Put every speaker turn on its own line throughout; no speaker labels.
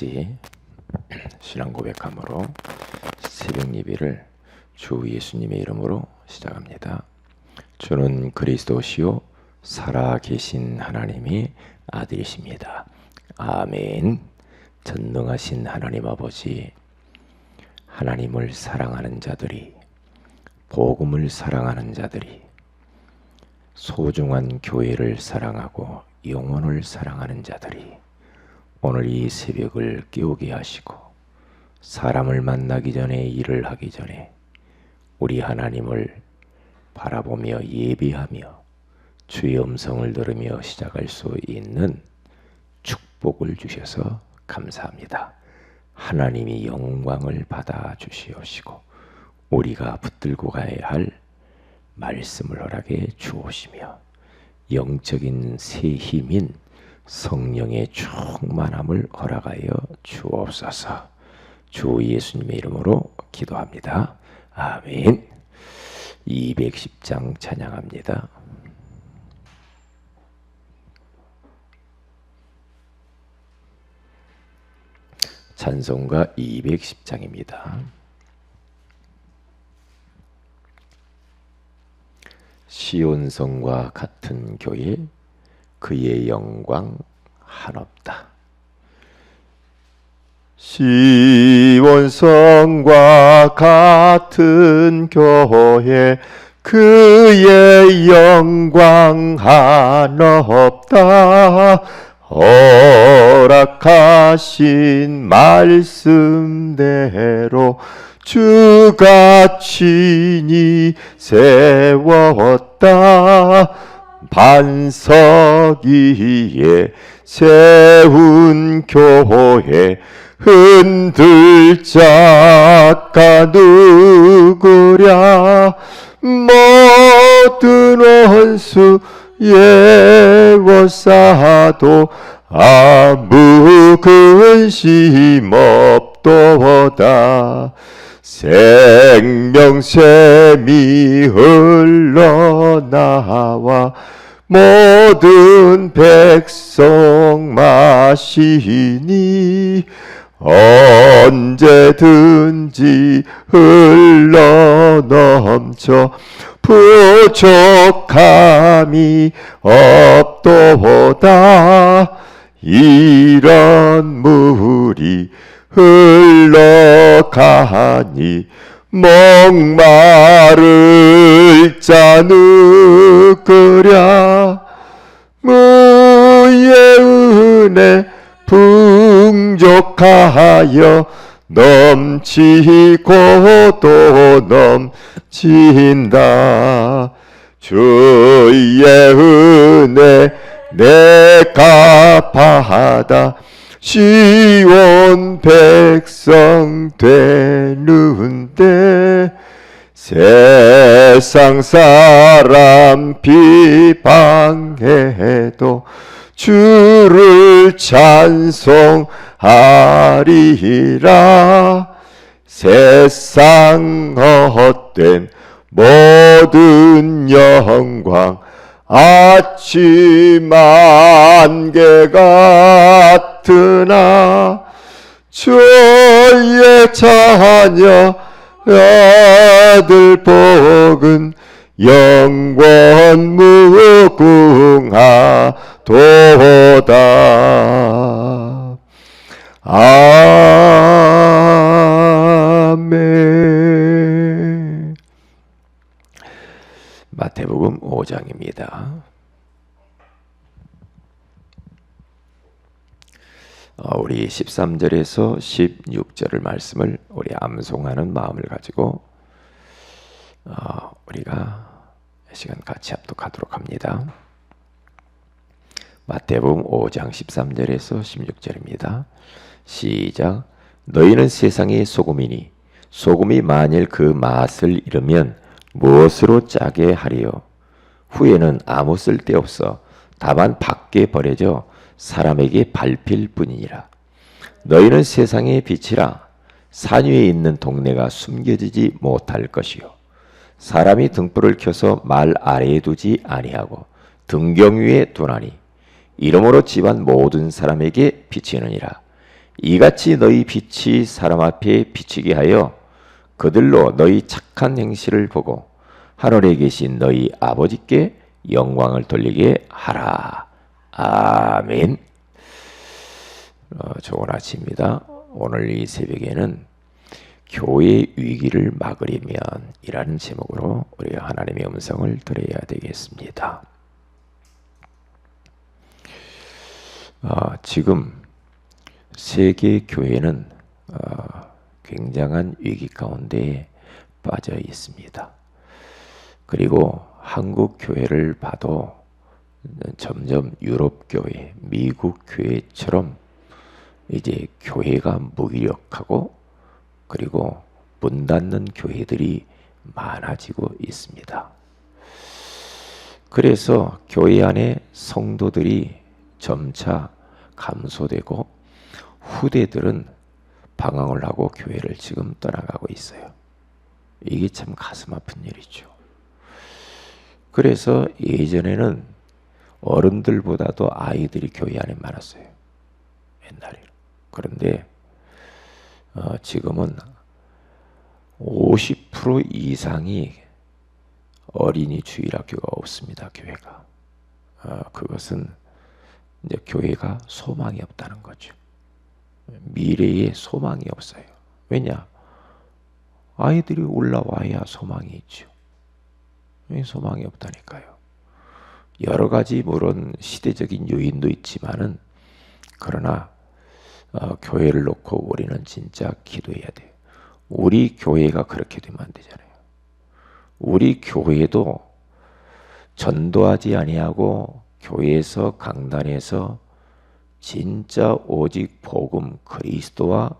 같이 신앙 고백함으로 새벽 예배를 주 예수님의 이름으로 시작합니다. 주는 그리스도시요 살아계신 하나님의 아들이십니다. 아멘. 전능하신 하나님 아버지, 하나님을 사랑하는 자들이, 복음을 사랑하는 자들이, 소중한 교회를 사랑하고 영혼을 사랑하는 자들이 오늘 이 새벽을 깨우게 하시고, 사람을 만나기 전에, 일을 하기 전에 우리 하나님을 바라보며 예배하며 주의 음성을 들으며 시작할 수 있는 축복을 주셔서 감사합니다. 하나님이 영광을 받아 주시옵시고 우리가 붙들고 가야 할 말씀을 허락해 주옵시며 영적인 새 힘인 성령의 충만함을 허락하여 주옵소서. 주 예수님의 이름으로 기도합니다. 아멘. 210장 찬양합니다. 찬송가 210장입니다. 시온성과 같은 교회, 그의 영광 한없다.
시온성과 같은 교회, 그의 영광 한없다. 허락하신 말씀대로 주가 친히 세웠다. 반석 위에 세운 교회, 흔들 자가 누구랴. 모든 원수 예워싸도 아무 근심 없도다. 생명샘이 흘러나와 모든 백성 마시니 언제든지 흘러넘쳐 부족함이 없도다. 이런 물이 흘러가니 목마를 자 누구랴. 무의 은혜 풍족하여 넘치고 또 넘친다. 주의 은혜 내가 받아 시온 백성 되는데, 세상 사람 비방해도 주를 찬송하리라. 세상 헛된 모든 영광 아침 안개 같으나 주의 자녀 아들 복은 영원 무궁하도다. 아멘.
마태복음 5장입니다. 우리 13절에서 16절을 말씀을 우리 암송하는 마음을 가지고 우리가 시간 같이 합독하도록 합니다. 마태복음 5장 13절에서 16절입니다. 시작. 너희는 세상의 소금이니 소금이 만일 그 맛을 잃으면 무엇으로 짜게 하리요? 후에는 아무 쓸데없어 다만 밖에 버려져 사람에게 밟힐 뿐이니라. 너희는 세상의 빛이라. 산 위에 있는 동네가 숨겨지지 못할 것이요, 사람이 등불을 켜서 말 아래에 두지 아니하고 등경 위에 두나니 이러므로 집안 모든 사람에게 비치느니라. 이같이 너희 빛이 사람 앞에 비치게 하여 그들로 너희 착한 행실을 보고 하늘에 계신 너희 아버지께 영광을 돌리게 하라. 아멘. 좋은 아침입니다. 오늘 이 새벽에는 교회의 위기를 막으려면 이라는 제목으로 우리가 하나님의 음성을 들어야 되겠습니다. 지금 세계 교회는 굉장한 위기 가운데 빠져 있습니다. 그리고 한국 교회를 봐도 점점 유럽 교회, 미국 교회처럼 이제 교회가 무기력하고 그리고 문 닫는 교회들이 많아지고 있습니다. 그래서 교회 안에 성도들이 점차 감소되고 후대들은 방황을 하고 교회를 지금 떠나가고 있어요. 이게 참 가슴 아픈 일이죠. 그래서 예전에는 어른들보다도 아이들이 교회 안에 많았어요. 옛날에. 그런데 지금은 50% 이상이 어린이 주일학교가 없습니다. 교회가. 그것은 이제 교회가 소망이 없다는 거죠. 미래에 소망이 없어요. 왜냐? 아이들이 올라와야 소망이 있죠. 소망이 없다니까요. 여러 가지 물론 시대적인 요인도 있지만은 그러나 교회를 놓고 우리는 진짜 기도해야 돼요. 우리 교회가 그렇게 되면 안 되잖아요. 우리 교회도 전도하지 아니하고 교회에서 강단에서 진짜 오직 복음 그리스도와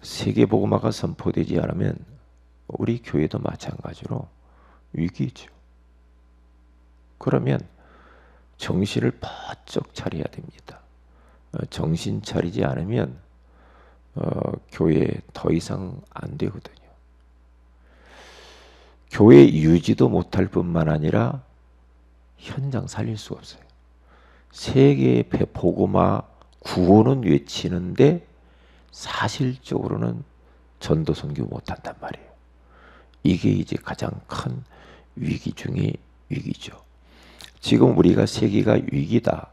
세계복음화가 선포되지 않으면 우리 교회도 마찬가지로 위기죠. 그러면 정신을 바짝 차려야 됩니다. 정신 차리지 않으면 교회 더 이상 안 되거든요. 교회 유지도 못할 뿐만 아니라 현장 살릴 수가 없어요. 세계의 복음화 구호는 외치는데 사실적으로는 전도 선교 못한단 말이에요. 이게 이제 가장 큰 위기 중의 위기죠. 지금 우리가 세계가 위기다,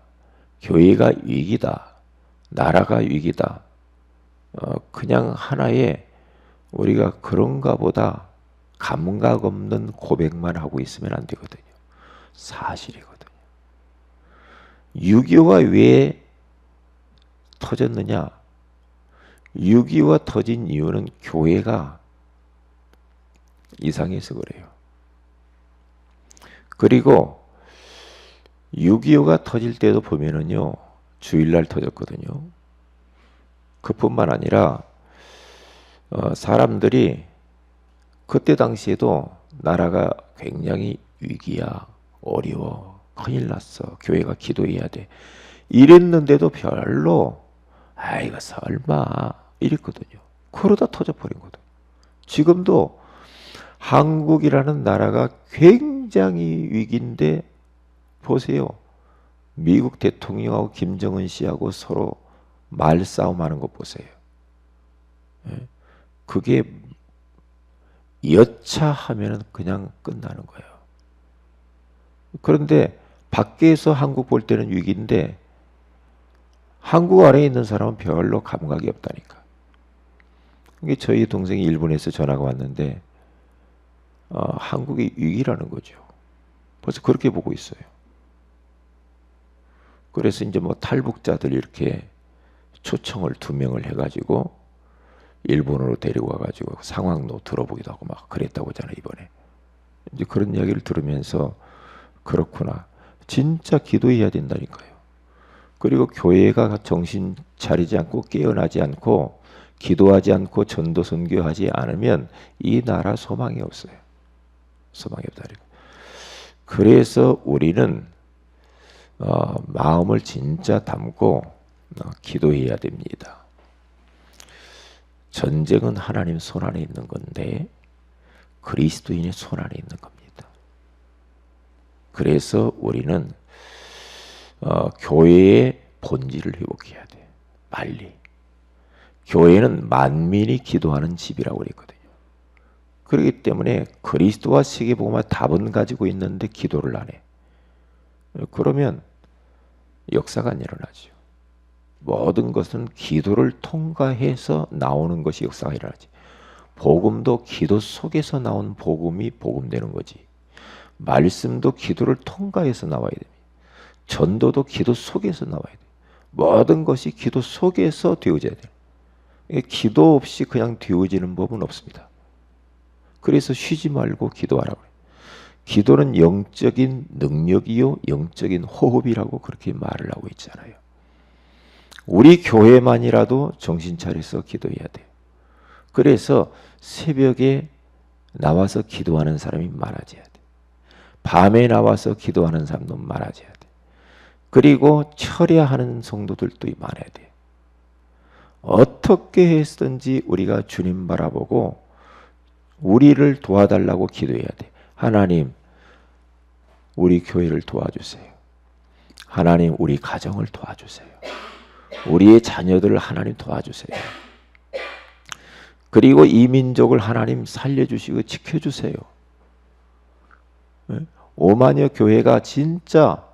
교회가 위기다, 나라가 위기다. 그냥 하나의 우리가 그런가 보다 감각 없는 고백만 하고 있으면 안 되거든요. 사실이거든요. 6.25가 왜 터졌느냐? 6.25가 터진 이유는 교회가 이상해서 그래요. 그리고 6.25가 터질 때도 보면은요, 주일날 터졌거든요. 그뿐만 아니라 사람들이 그때 당시에도 나라가 굉장히 위기야, 어려워, 큰일 났어, 교회가 기도해야 돼 이랬는데도 별로 이거 설마 이랬거든요. 그러다 터져버린 거거든요. 지금도 한국이라는 나라가 굉장히 위기인데 보세요. 미국 대통령하고 김정은 씨하고 서로 말싸움하는 거 보세요. 그게 여차하면 그냥 끝나는 거예요. 그런데 밖에서 한국 볼 때는 위기인데 한국 안에 있는 사람은 별로 감각이 없다니까. 이게 저희 동생이 일본에서 전화가 왔는데 한국이 위기라는 거죠. 벌써 그렇게 보고 있어요. 그래서 이제 뭐 탈북자들 이렇게 초청을 2명을 해가지고 일본으로 데리고 와가지고 상황도 들어보기도 하고 막 그랬다고 하잖아요, 이번에. 이제 그런 이야기를 들으면서 그렇구나. 진짜 기도해야 된다니까요. 그리고 교회가 정신 차리지 않고 깨어나지 않고 기도하지 않고 전도 선교하지 않으면 이 나라 소망이 없어요. 소망이 없다니까. 그래서 우리는 마음을 진짜 담고 기도해야 됩니다. 전쟁은 하나님 손 안에 있는 건데 그리스도인의 손 안에 있는 겁니다. 그래서 우리는 교회의 본질을 회복해야 돼. 빨리. 교회는 만민이 기도하는 집이라고 그랬거든요. 그렇기 때문에 그리스도와 세계복음화 답은 가지고 있는데 기도를 안 해. 그러면 역사가 안 일어나죠. 모든 것은 기도를 통과해서 나오는 것이 역사가 일어나지. 복음도 기도 속에서 나온 복음이 복음되는 거지. 말씀도 기도를 통과해서 나와야 됩니다. 전도도 기도 속에서 나와야 돼요. 모든 것이 기도 속에서 되어져야 돼요. 기도 없이 그냥 되어지는 법은 없습니다. 그래서 쉬지 말고 기도하라고 해요. 기도는 영적인 능력이요 영적인 호흡이라고 그렇게 말을 하고 있잖아요. 우리 교회만이라도 정신 차려서 기도해야 돼요. 그래서 새벽에 나와서 기도하는 사람이 많아져야 돼요. 밤에 나와서 기도하는 사람도 많아져야 돼요. 그리고 철야하는 성도들도 많아야 돼요. 어떻게 했든지 우리가 주님 바라보고 우리를 도와달라고 기도해야 돼. 하나님, 우리 교회를 도와주세요. 하나님, 우리 가정을 도와주세요. 우리의 자녀들을 하나님 도와주세요. 그리고 이 민족을 하나님 살려주시고 지켜주세요. 오마녀 교회가 진짜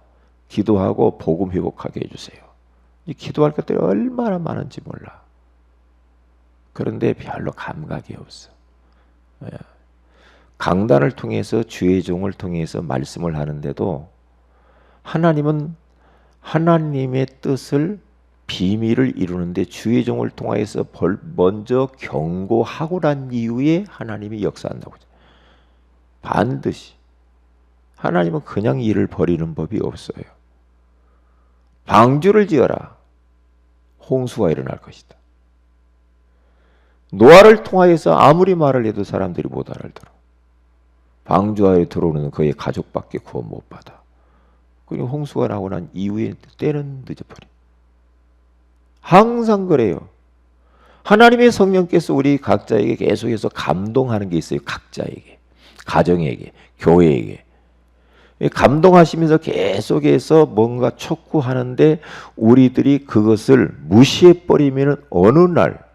기도하고 복음 회복하게 해주세요. 이 기도할 것들이 얼마나 많은지 몰라. 그런데 별로 감각이 없어. 강단을 통해서 주의 종을 통해서 말씀을 하는데도 하나님은 하나님의 뜻을 비밀을 이루는데 주의 종을 통해서 먼저 경고하고 난 이후에 하나님이 역사한다고. 반드시. 하나님은 그냥 일을 벌이는 법이 없어요. 방주를 지어라. 홍수가 일어날 것이다. 노아를 통하여서 아무리 말을 해도 사람들이 못 알아들어. 방주하에 들어오는 그의 가족밖에 구원 못 받아. 그리고 홍수가 나고 난 이후에 때는 늦어버려. 항상 그래요. 하나님의 성령께서 우리 각자에게 계속해서 감동하는 게 있어요. 각자에게, 가정에게, 교회에게. 감동하시면서 계속해서 뭔가 촉구하는데 우리들이 그것을 무시해버리면 어느 날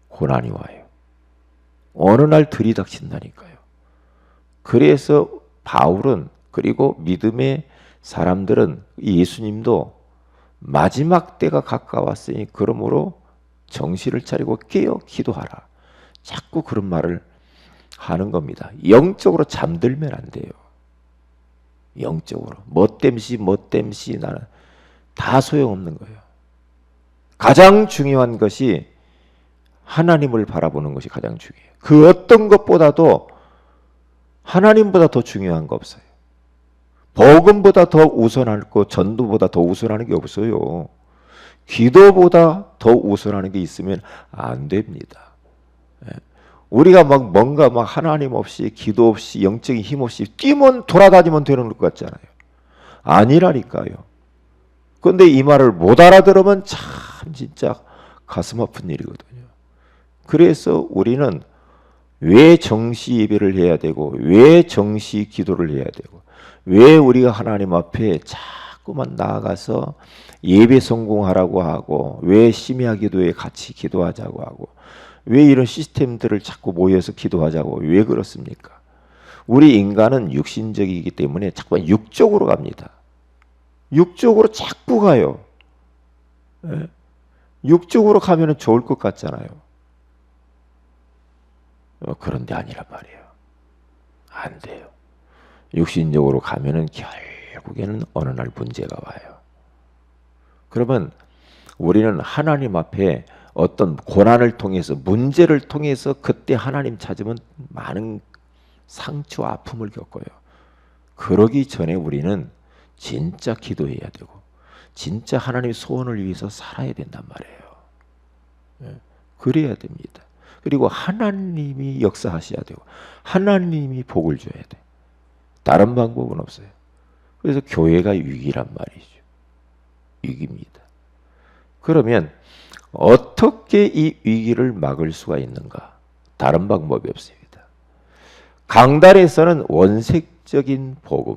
고난이 와요. 어느 날 들이닥친다니까요. 그래서 바울은 그리고 믿음의 사람들은 예수님도 마지막 때가 가까웠으니 그러므로 정신을 차리고 깨어 기도하라. 자꾸 그런 말을 하는 겁니다. 영적으로 잠들면 안 돼요. 영적으로. 멋댐시 나는 다 소용없는 거예요. 가장 중요한 것이 하나님을 바라보는 것이 가장 중요해요. 그 어떤 것보다도 하나님보다 더 중요한 거 없어요. 복음보다 더 우선하고 전도보다 더 우선하는 게 없어요. 기도보다 더 우선하는 게 있으면 안 됩니다. 우리가 뭔가 하나님 없이 기도 없이 영적인 힘 없이 뛰면 돌아다니면 되는 것 같잖아요. 아니라니까요. 그런데 이 말을 못 알아들으면 참 진짜 가슴 아픈 일이거든요. 그래서 우리는 왜 정시 예배를 해야 되고 왜 정시 기도를 해야 되고 왜 우리가 하나님 앞에 자꾸만 나아가서 예배 성공하라고 하고 왜 심야 기도에 같이 기도하자고 하고 왜 이런 시스템들을 자꾸 모여서 기도하자고 왜 그렇습니까? 우리 인간은 육신적이기 때문에 자꾸 육적으로 갑니다. 육적으로 자꾸 가요. 육적으로 가면 좋을 것 같잖아요. 그런데 아니란 말이에요. 안 돼요. 육신적으로 가면은 결국에는 어느 날 문제가 와요. 그러면 우리는 하나님 앞에 어떤 고난을 통해서 문제를 통해서 그때 하나님 찾으면 많은 상처와 아픔을 겪어요. 그러기 전에 우리는 진짜 기도해야 되고 진짜 하나님의 소원을 위해서 살아야 된단 말이에요. 그래야 됩니다. 그리고 하나님이 역사하셔야 되고 하나님이 복을 줘야 돼. 다른 방법은 없어요. 그래서 교회가 위기란 말이죠. 위기입니다. 그러면 어떻게 이 위기를 막을 수가 있는가? 다른 방법이 없습니다. 강단에서는 원색적인 복음,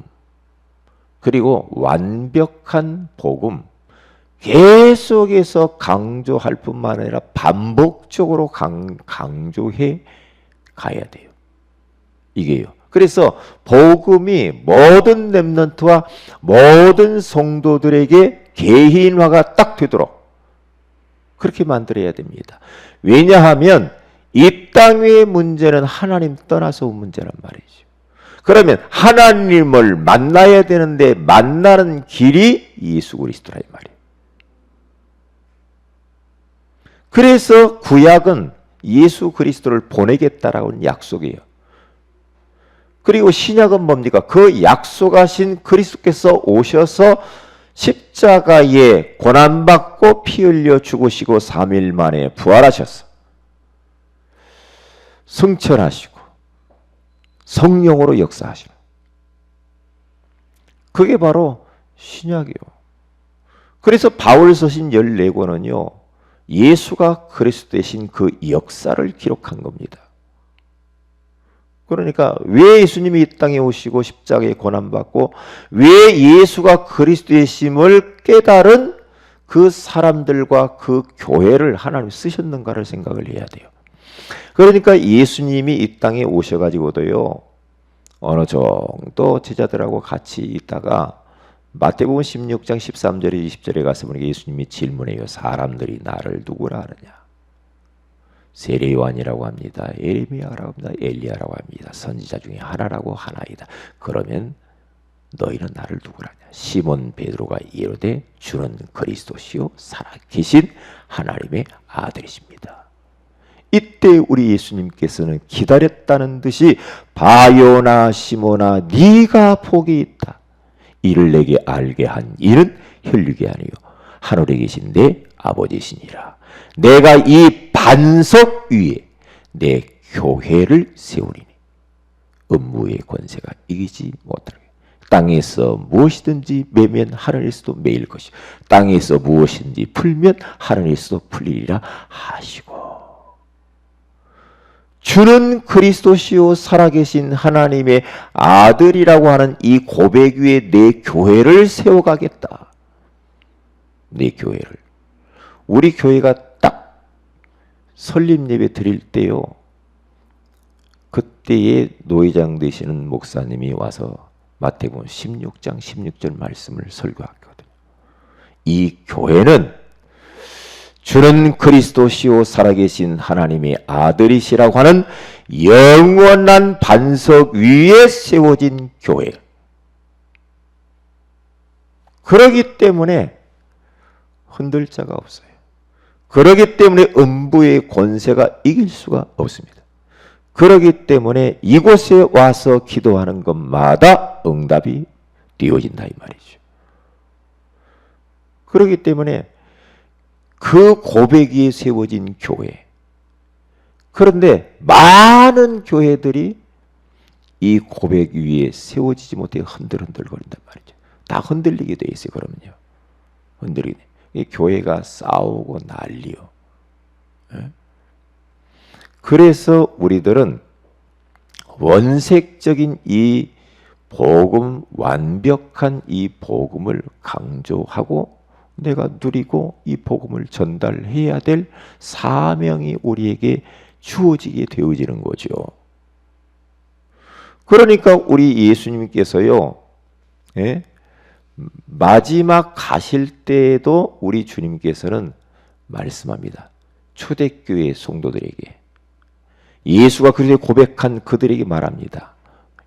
그리고 완벽한 복음, 계속해서 강조할 뿐만 아니라 반복적으로 강조해 가야 돼요. 이게요. 그래서 복음이 모든 렘넌트와 모든 성도들에게 개인화가 딱 되도록 그렇게 만들어야 됩니다. 왜냐하면 이 땅의 문제는 하나님 떠나서 온 문제란 말이죠. 그러면 하나님을 만나야 되는데 만나는 길이 예수 그리스도라 이 말이에요. 그래서 구약은 예수 그리스도를 보내겠다라는 약속이에요. 그리고 신약은 뭡니까? 그 약속하신 그리스도께서 오셔서 십자가에 고난받고 피 흘려 죽으시고 3일 만에 부활하셔서 승천하시고 성령으로 역사하시는, 그게 바로 신약이요. 그래서 바울 서신 14권은요 예수가 그리스도 되신 그 역사를 기록한 겁니다. 그러니까 왜 예수님이 이 땅에 오시고 십자가에 고난받고 왜 예수가 그리스도의 심을 깨달은 그 사람들과 그 교회를 하나님 쓰셨는가를 생각을 해야 돼요. 그러니까 예수님이 이 땅에 오셔가지고도요 어느 정도 제자들하고 같이 있다가 마태복음 16장 13절에 20절에 가서 보니까 예수님이 질문해요. 사람들이 나를 누구라 하느냐? 세례 요한이라고 합니다. 에레미야라고 합니다. 엘리야라고 합니다. 선지자 중에 하나라고 하나이다. 그러면 너희는 나를 누구라냐? 시몬 베드로가 이르되 주는 그리스도시요 살아계신 하나님의 아들이십니다. 이때 우리 예수님께서는 기다렸다는 듯이 바요나 시몬아 네가 복이 있다. 이를 내게 알게 한 이는 혈육이 아니요 하늘에 계신 내 아버지시니라. 내가 이 반석 위에 내 교회를 세우리니 음부의 권세가 이기지 못하게. 땅에서 무엇이든지 매면 하늘에서도 매일 것이요 땅에서 무엇이든지 풀면 하늘에서도 풀리리라 하시고, 주는 그리스도시요 살아계신 하나님의 아들이라고 하는 이 고백 위에 내 교회를 세워가겠다. 내 교회를. 우리 교회가 딱 설립 예배 드릴 때요 그때의 노회장 되시는 목사님이 와서 마태복음 16장 16절 말씀을 설교하거든요. 이 교회는 주는 그리스도시요 살아계신 하나님의 아들이시라고 하는 영원한 반석 위에 세워진 교회. 그러기 때문에 흔들 자가 없어요. 그러기 때문에 음부의 권세가 이길 수가 없습니다. 그러기 때문에 이곳에 와서 기도하는 것마다 응답이 되어진다 이 말이죠. 그러기 때문에 그 고백 위에 세워진 교회. 그런데 많은 교회들이 이 고백 위에 세워지지 못해 흔들흔들거린단 말이죠. 다 흔들리게 돼 있어요. 그러면요. 흔들리게 돼. 이 교회가 싸우고 난리요. 그래서 우리들은 원색적인 이 복음, 완벽한 이 복음을 강조하고 내가 누리고 이 복음을 전달해야 될 사명이 우리에게 주어지게 되어지는 거죠. 그러니까 우리 예수님께서요, 마지막 가실 때에도 우리 주님께서는 말씀합니다. 초대교회 성도들에게, 예수가 그렇게 고백한 그들에게 말합니다.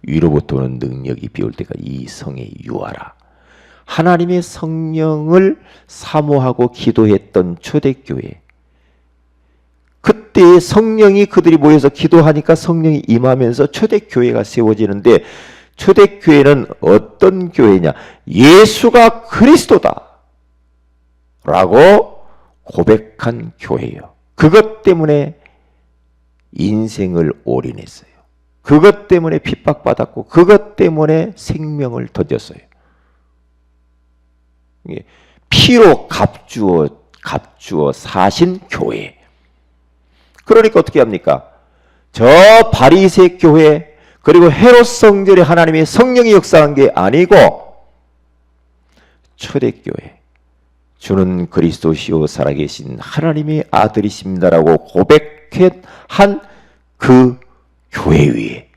위로부터 오는 능력이 비올 때가 이 성에 유하라. 하나님의 성령을 사모하고 기도했던 초대교회, 그때 성령이 그들이 모여서 기도하니까 성령이 임하면서 초대교회가 세워지는데, 초대교회는 어떤 교회냐? 예수가 그리스도다 라고 고백한 교회예요. 그것 때문에 인생을 올인했어요. 그것 때문에 핍박받았고 그것 때문에 생명을 던졌어요. 피로 값주어 사신 교회. 그러니까 어떻게 합니까? 저 바리새 교회 그리고 헤롯 성전에 하나님의 성령이 역사한 게 아니고 초대교회, 주는 그리스도시요 살아계신 하나님의 아들이십니다라고 고백한 그 교회 위에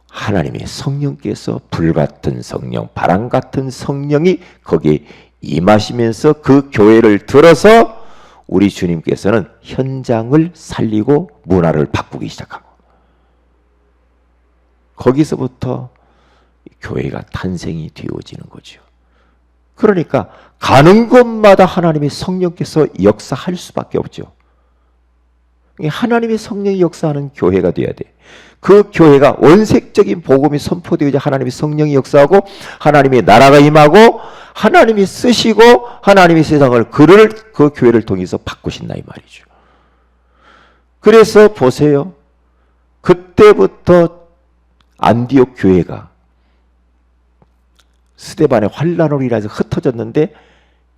하나님의 성령께서 불같은 성령, 바람 같은 성령이 거기에 임하시면서 그 교회를 들어서 우리 주님께서는 현장을 살리고 문화를 바꾸기 시작하고, 거기서부터 교회가 탄생이 되어지는 거죠. 그러니까 가는 곳마다 하나님의 성령께서 역사할 수밖에 없죠. 하나님의 성령이 역사하는 교회가 돼야 돼. 그 교회가 원색적인 복음이 선포되어야 하나님의 성령이 역사하고 하나님의 나라가 임하고 하나님이 쓰시고 하나님의 세상을 그 교회를 통해서 바꾸신다 이 말이죠. 그래서 보세요. 그때부터 안디옥 교회가 스데반의 환란으로 인해서 흩어졌는데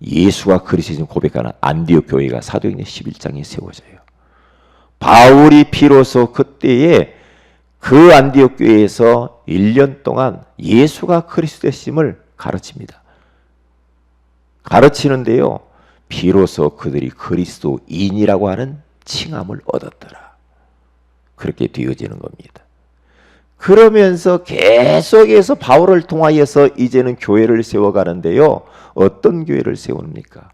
예수가 그리스도인 고백하는 안디옥 교회가 사도행전 11장에 세워져요. 바울이 비로소 그때에 그 안디옥 교회에서 1년 동안 예수가 그리스도심을 가르칩니다. 가르치는데요, 비로소 그들이 그리스도인이라고 하는 칭함을 얻었더라. 그렇게 되어지는 겁니다. 그러면서 계속해서 바울을 통하여서 이제는 교회를 세워가는데요, 어떤 교회를 세웁니까?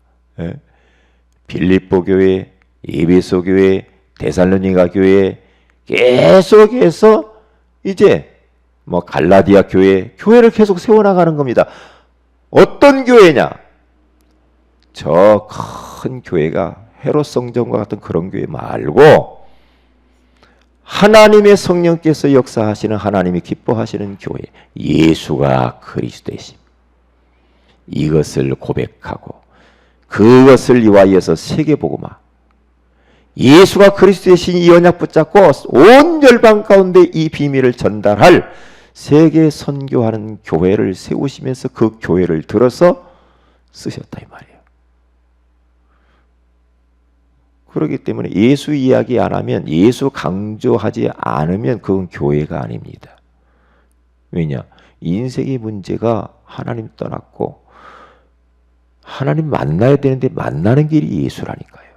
빌립보 교회, 에베소 교회, 데살로니가 교회, 계속해서 이제 갈라디아 교회를 계속 세워나가는 겁니다. 어떤 교회냐? 저 큰 교회가 헤롯 성전과 같은 그런 교회 말고 하나님의 성령께서 역사하시는, 하나님이 기뻐하시는 교회, 예수가 그리스도이심, 이것을 고백하고 그것을 위하여서 세계복음화, 예수가 그리스도이신 이 언약 붙잡고 온 열방 가운데 이 비밀을 전달할 세계 선교하는 교회를 세우시면서 그 교회를 들어서 쓰셨다 이 말이에요. 그렇기 때문에 예수 이야기 안 하면, 예수 강조하지 않으면 그건 교회가 아닙니다. 왜냐? 인생의 문제가 하나님 떠났고 하나님 만나야 되는데 만나는 길이 예수라니까요.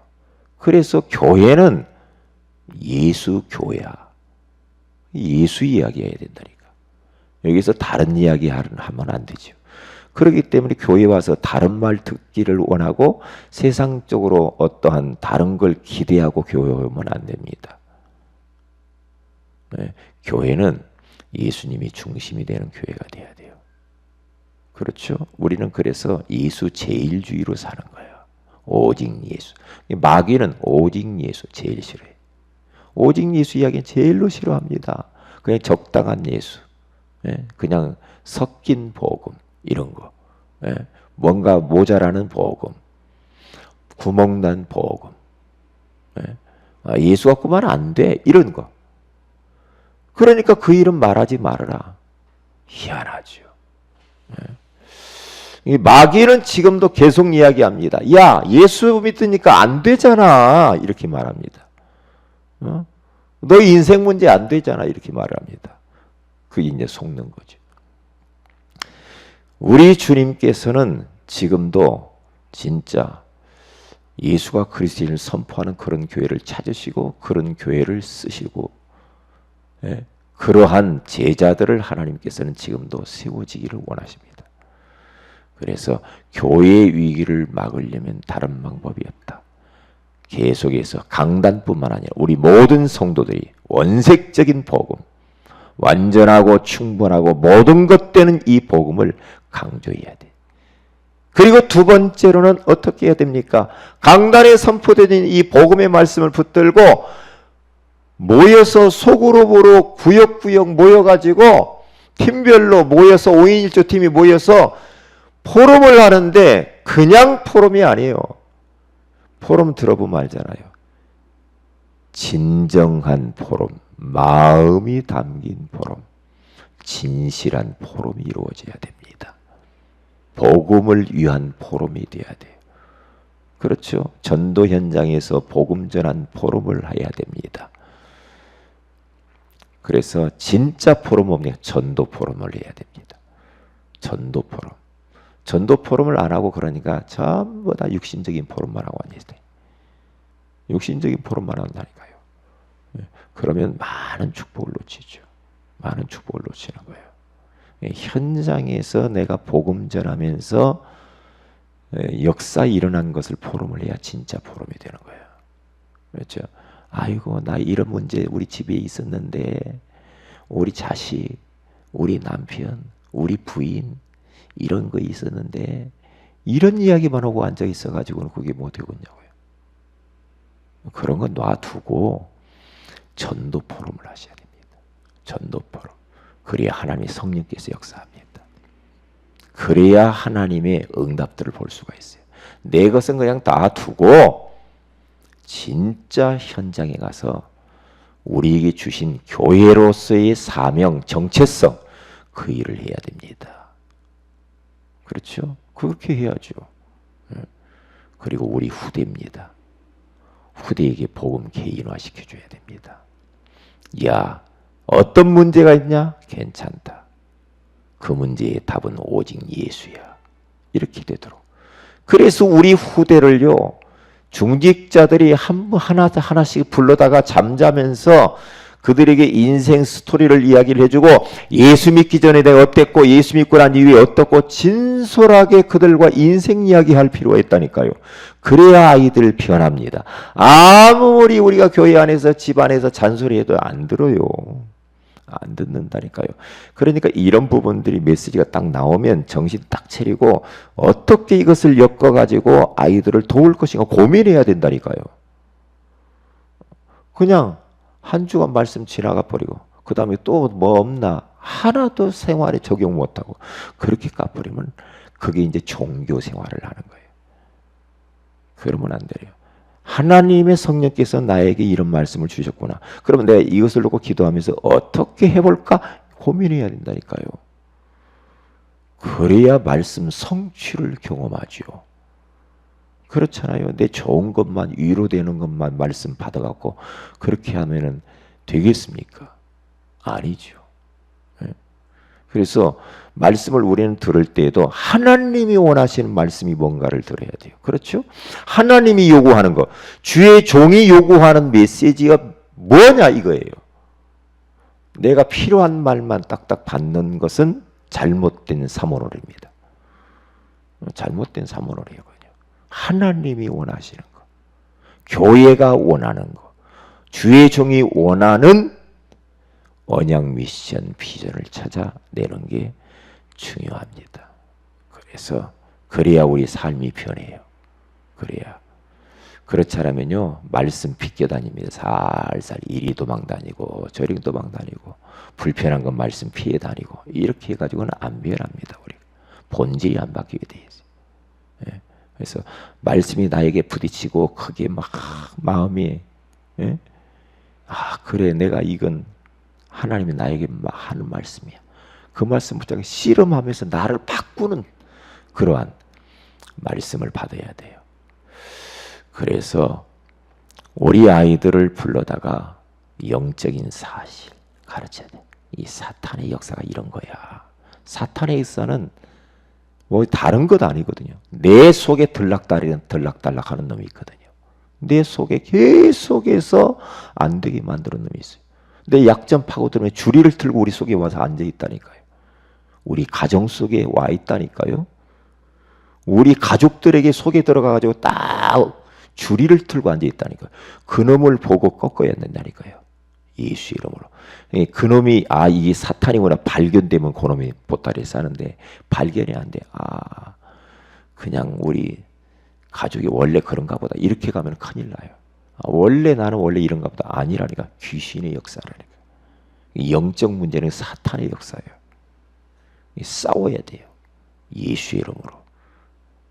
그래서 교회는 예수 교회야. 예수 이야기 해야 된다니까. 여기서 다른 이야기 하면 안 되죠. 그렇기 때문에 교회 와서 다른 말 듣기를 원하고 세상적으로 어떠한 다른 걸 기대하고 교회 오면 안 됩니다. 네, 교회는 예수님이 중심이 되는 교회가 돼야 돼요. 그렇죠? 우리는 그래서 예수 제일주의로 사는 거예요. 오직 예수. 마귀는 오직 예수 제일 싫어해. 오직 예수 이야기는 제일로 싫어합니다. 그냥 적당한 예수, 그냥 섞인 복음 이런 거, 뭔가 모자라는 복음, 구멍난 복음, 예수 갖고만 안 돼 이런 거. 그러니까 그 이름 말하지 말아라. 희한하죠. 마귀는 지금도 계속 이야기합니다. 야, 예수 믿으니까 안 되잖아 이렇게 말합니다. 너 인생 문제 안 되잖아 이렇게 말합니다. 그게 이제 속는 거죠. 우리 주님께서는 지금도 진짜 예수가 그리스도인을 선포하는 그런 교회를 찾으시고 그런 교회를 쓰시고, 그러한 제자들을 하나님께서는 지금도 세워지기를 원하십니다. 그래서 교회의 위기를 막으려면 다른 방법이 없다. 계속해서 강단뿐만 아니라 우리 모든 성도들이 원색적인 복음, 완전하고 충분하고 모든 것 되는 이 복음을 강조해야 돼. 그리고 두 번째로는 어떻게 해야 됩니까? 강단에 선포되는 이 복음의 말씀을 붙들고 모여서 소그룹으로 구역구역 모여가지고 팀별로 모여서 5인 1조 팀이 모여서 포럼을 하는데 그냥 포럼이 아니에요. 포럼 들어보면 알잖아요. 진정한 포럼, 마음이 담긴 포럼, 진실한 포럼이 이루어져야 됩니다. 복음을 위한 포럼이 돼야 돼요. 그렇죠? 전도 현장에서 복음 전한 포럼을 해야 됩니다. 그래서 진짜 포럼 없는 전도 포럼을 해야 됩니다. 전도 포럼. 전도 포럼을 안 하고 그러니까 전부 다 육신적인 포럼만 하고 앉아있어요. 육신적인 포럼만 한다니까요. 그러면 많은 축복을 놓치죠. 많은 축복을 놓치는 거예요. 현장에서 내가 복음 전하면서 역사 일어난 것을 포럼을 해야 진짜 포럼이 되는 거예요. 그렇죠? 아이고 나 이런 문제 우리 집에 있었는데 우리 자식, 우리 남편, 우리 부인 이런 거 있었는데 이런 이야기만 하고 앉아 있어가지고는 그게 뭐 되겠냐고요. 그런 건 놔두고 전도 포럼을 하셔야 됩니다. 전도 포럼. 그래야 하나님의 성령께서 역사합니다. 그래야 하나님의 응답들을 볼 수가 있어요. 내 것은 그냥 놔두고 진짜 현장에 가서 우리에게 주신 교회로서의 사명, 정체성 그 일을 해야 됩니다. 그렇죠? 그렇게 해야죠. 그리고 우리 후대입니다. 후대에게 복음 개인화 시켜줘야 됩니다. 야, 어떤 문제가 있냐? 괜찮다. 그 문제의 답은 오직 예수야. 이렇게 되도록. 그래서 우리 후대를요, 중직자들이 하나씩 불러다가 잠자면서 그들에게 인생 스토리를 이야기를 해주고 예수 믿기 전에 내가 어땠고 예수 믿고 난 이후에 어떻고 진솔하게 그들과 인생 이야기할 필요가 있다니까요. 그래야 아이들 변합니다. 아무리 우리가 교회 안에서 집안에서 잔소리해도 안 들어요. 안 듣는다니까요. 그러니까 이런 부분들이 메시지가 딱 나오면 정신 딱 차리고 어떻게 이것을 엮어가지고 아이들을 도울 것인가 고민해야 된다니까요. 그냥 한 주간 말씀 지나가 버리고 그 다음에 또 뭐 없나 하나도 생활에 적용 못하고 그렇게 까버리면 그게 이제 종교 생활을 하는 거예요. 그러면 안 돼요. 하나님의 성령께서 나에게 이런 말씀을 주셨구나. 그러면 내가 이것을 놓고 기도하면서 어떻게 해볼까 고민해야 된다니까요. 그래야 말씀 성취를 경험하죠. 그렇잖아요. 내 좋은 것만 위로되는 것만 말씀 받아갖고 그렇게 하면은 되겠습니까? 아니죠. 그래서 말씀을 우리는 들을 때에도 하나님이 원하시는 말씀이 뭔가를 들어야 돼요. 그렇죠? 하나님이 요구하는 것, 주의 종이 요구하는 메시지가 뭐냐 이거예요. 내가 필요한 말만 딱딱 받는 것은 잘못된 사모놀이입니다. 잘못된 사모놀이거든요. 하나님이 원하시는 것, 교회가 원하는 것, 주의 종이 원하는 언약 미션 비전을 찾아내는 게 중요합니다. 그래서 그래야 우리 삶이 변해요. 그래야. 그렇지 않으면요 말씀 빗겨 다닙니다. 살살 이리 도망 다니고 저리 도망 다니고 불편한 건 말씀 피해 다니고 이렇게 해가지고는 안 변합니다. 우리 본질이 안 바뀌게 돼 있어요. 예. 그래서 말씀이 나에게 부딪히고 그게 막 마음이 예? 아 그래 내가 이건 하나님이 나에게 하는 말씀이야. 그 말씀 붙잡고 씨름하면서 나를 바꾸는 그러한 말씀을 받아야 돼요. 그래서 우리 아이들을 불러다가 영적인 사실 가르쳐야 돼. 이 사탄의 역사가 이런 거야. 사탄의 역사는 뭐 다른 것 아니거든요. 내 속에 들락달락하는 놈이 있거든요. 내 속에 계속해서 안 되게 만드는 놈이 있어요. 내 약점 파고들면 주리를 틀고 우리 속에 와서 앉아 있다니까요. 우리 가정 속에 와 있다니까요. 우리 가족들에게 속에 들어가가지고 딱 주리를 틀고 앉아 있다니까요. 그놈을 보고 꺾어야 된다니까요. 예수 이름으로. 그놈이 아 이게 사탄이구나 발견되면 그놈이 보따리에 싸는데 발견이 안 돼. 아 그냥 우리 가족이 원래 그런가 보다. 이렇게 가면 큰일 나요. 원래 나는 원래 이런가 보다. 아니라니까. 귀신의 역사라니까. 영적 문제는 사탄의 역사예요. 싸워야 돼요. 예수의 이름으로.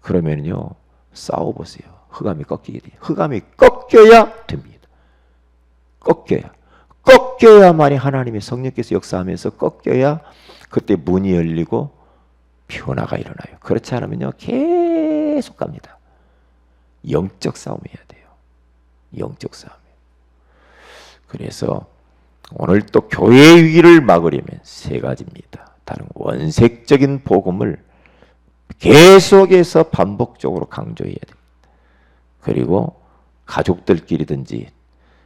그러면요 싸워보세요. 흑암이 꺾이게 돼요. 흑암이 꺾여야 됩니다. 꺾여야만이 하나님의 성령께서 역사하면서 꺾여야 그때 문이 열리고 변화가 일어나요. 그렇지 않으면요 계속 갑니다. 영적 싸움 해야 돼요. 영적 싸움. 그래서 오늘 또 교회의 위기를 막으려면 세 가지입니다. 다른 원색적인 복음을 계속해서 반복적으로 강조해야 됩니다. 그리고 가족들끼리든지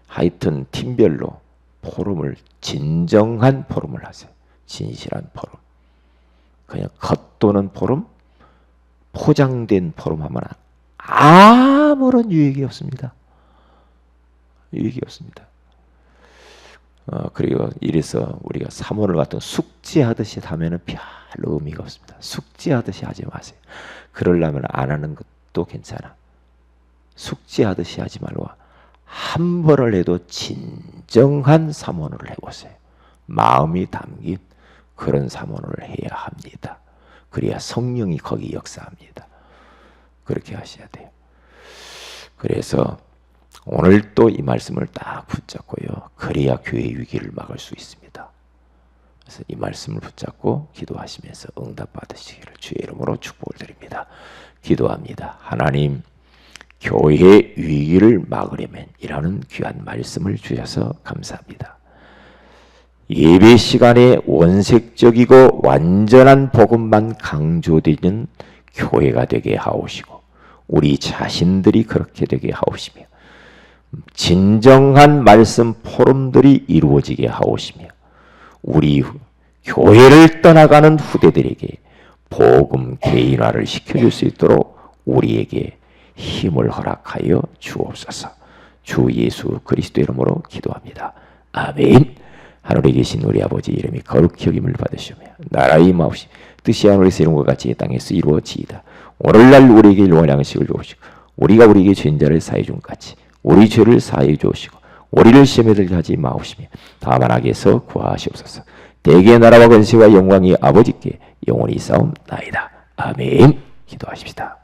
하여튼 팀별로 포럼을, 진정한 포럼을 하세요. 진실한 포럼. 그냥 겉도는 포럼, 포장된 포럼 하면 아무런 유익이 없습니다. 유익이 없습니다. 그리고 이래서 우리가 사모를 같은 숙제하듯이 하면은 별로 의미가 없습니다. 숙제하듯이 하지 마세요. 그러려면 안 하는 것도 괜찮아. 숙제하듯이 하지 말고 한 번을 해도 진정한 사모를 해보세요. 마음이 담긴 그런 사모를 해야 합니다. 그래야 성령이 거기 역사합니다. 그렇게 하셔야 돼요. 그래서 오늘 또 이 말씀을 딱 붙잡고요. 그래야 교회 위기를 막을 수 있습니다. 그래서 이 말씀을 붙잡고 기도하시면서 응답 받으시기를 주의 이름으로 축복을 드립니다. 기도합니다. 하나님, 교회 위기를 막으려면 이라는 귀한 말씀을 주셔서 감사합니다. 예배 시간에 원색적이고 완전한 복음만 강조되는 교회가 되게 하옵시고 우리 자신들이 그렇게 되게 하옵시며 진정한 말씀 포럼들이 이루어지게 하옵시며 우리 교회를 떠나가는 후대들에게 복음 개인화를 시켜줄 수 있도록 우리에게 힘을 허락하여 주옵소서. 주 예수 그리스도 이름으로 기도합니다. 아멘. 하늘에 계신 우리 아버지 이름이 거룩히 여김을 받으시며 나라의 임하옵시 뜻이 하늘에서 이룬 것 같이 이 땅에서 이루어지이다. 오늘날 우리에게 일용할 양식을 주옵시고 우리가 우리에게 죄인 자를 사해 준 같이 우리 죄를 사해 주옵시고 우리를 시험에 들게 하지 마옵시며 다만 악에서 구하시옵소서. 대개의 나라와 권세와 영광이 아버지께 영원히 싸움나이다. 아멘. 기도하십시다.